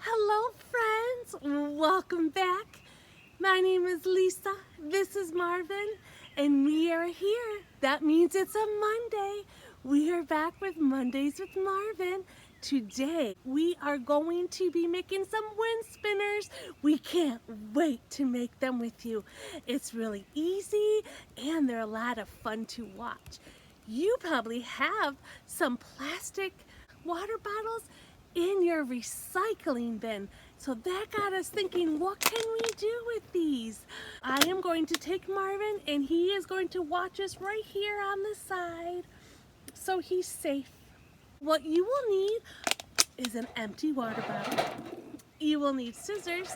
Hello friends, welcome back. My name is Lisa, this is Marvin, and we are here. That means it's a Monday. We are back with Mondays with Marvin. Today we are going to be making some wind spinners. We can't wait to make them with you. It's really easy and they're a lot of fun to watch. You probably have some plastic water bottles in your recycling bin. So that got us thinking, what can we do with these? I am going to take Marvin and he is going to watch us right here on the side so he's safe. What you will need is an empty water bottle. You will need scissors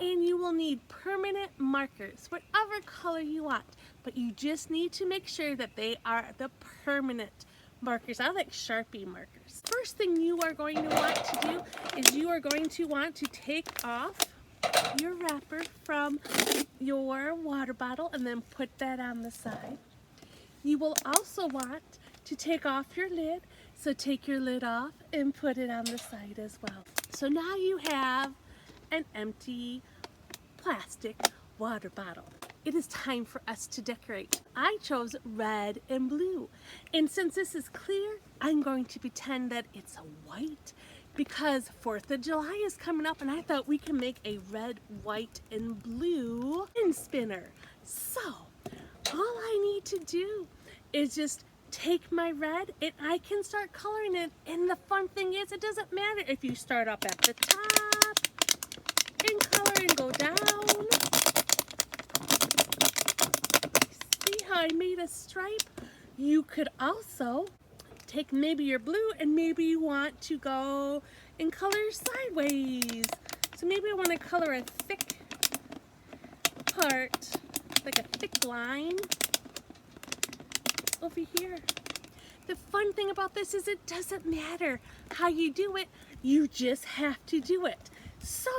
and you will need permanent markers, whatever color you want, but you just need to make sure that they are the permanent markers. I like Sharpie markers. First thing you are going to want to do is you are going to want to take off your wrapper from your water bottle and then put that on the side. You will also want to take off your lid, so take your lid off and put it on the side as well. So now you have an empty plastic water bottle. It is time for us to decorate. I chose red and blue. And since this is clear, I'm going to pretend that it's a white because 4th of July is coming up and I thought we can make a red, white, and blue wind spinner. So, all I need to do is just take my red and I can start coloring it. And the fun thing is, it doesn't matter if you start up at the top and color and go down. I made a stripe. You could also take maybe your blue and maybe you want to go and color sideways. So maybe I want to color a thick part, like a thick line over here. The fun thing about this is it doesn't matter how you do it, you just have to do it. So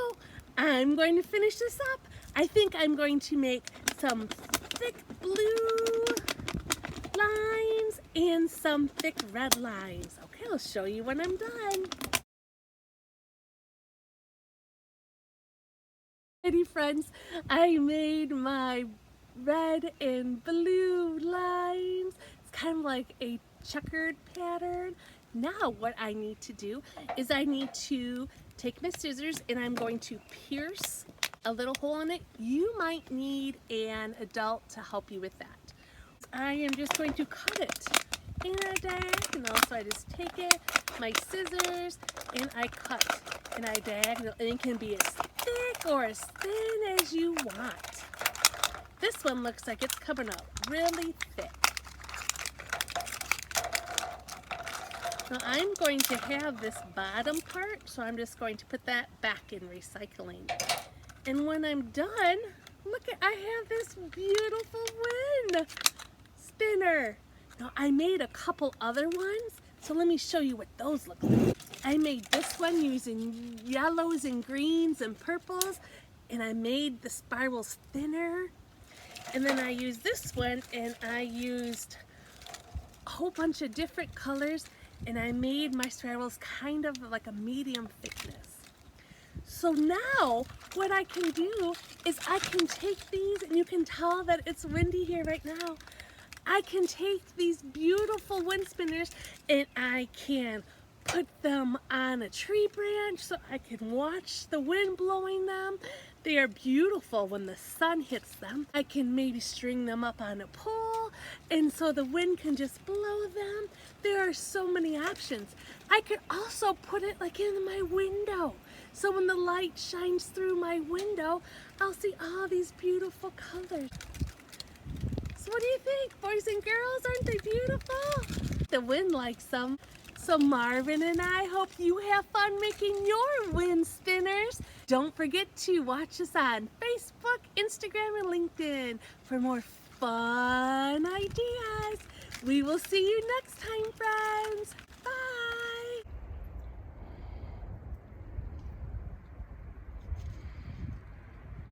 I'm going to finish this up. I think I'm going to make some thick blue lines and some thick red lines. Okay, I'll show you when I'm done. Alrighty friends, I made my red and blue lines. It's kind of like a checkered pattern. Now what I need to do is I need to take my scissors and I'm going to pierce a little hole in it. You might need an adult to help you with that. I am just going to cut it in a diagonal. So I just take it, my scissors, and I cut in a diagonal. And it can be as thick or as thin as you want. This one looks like it's coming up really thick. Now I'm going to have this bottom part, so I'm just going to put that back in recycling. And when I'm done, look at, I have this beautiful wind spinner. Now I made a couple other ones, so let me show you what those look like. I made this one using yellows and greens and purples, and I made the spirals thinner. And then I used this one, and I used a whole bunch of different colors, and I made my spirals kind of like a medium thickness. So now what I can do is I can take these, and you can tell that it's windy here right now. I can take these beautiful wind spinners and I can put them on a tree branch so I can watch the wind blowing them. They are beautiful when the sun hits them. I can maybe string them up on a pole and so the wind can just blow them. There are so many options. I could also put it like in my window. So when the light shines through my window, I'll see all these beautiful colors. So what do you think, boys and girls? Aren't they beautiful? The wind likes them. So Marvin and I hope you have fun making your wind spinners. Don't forget to watch us on Facebook, Instagram, and LinkedIn for more fun ideas. We will see you next time, friends.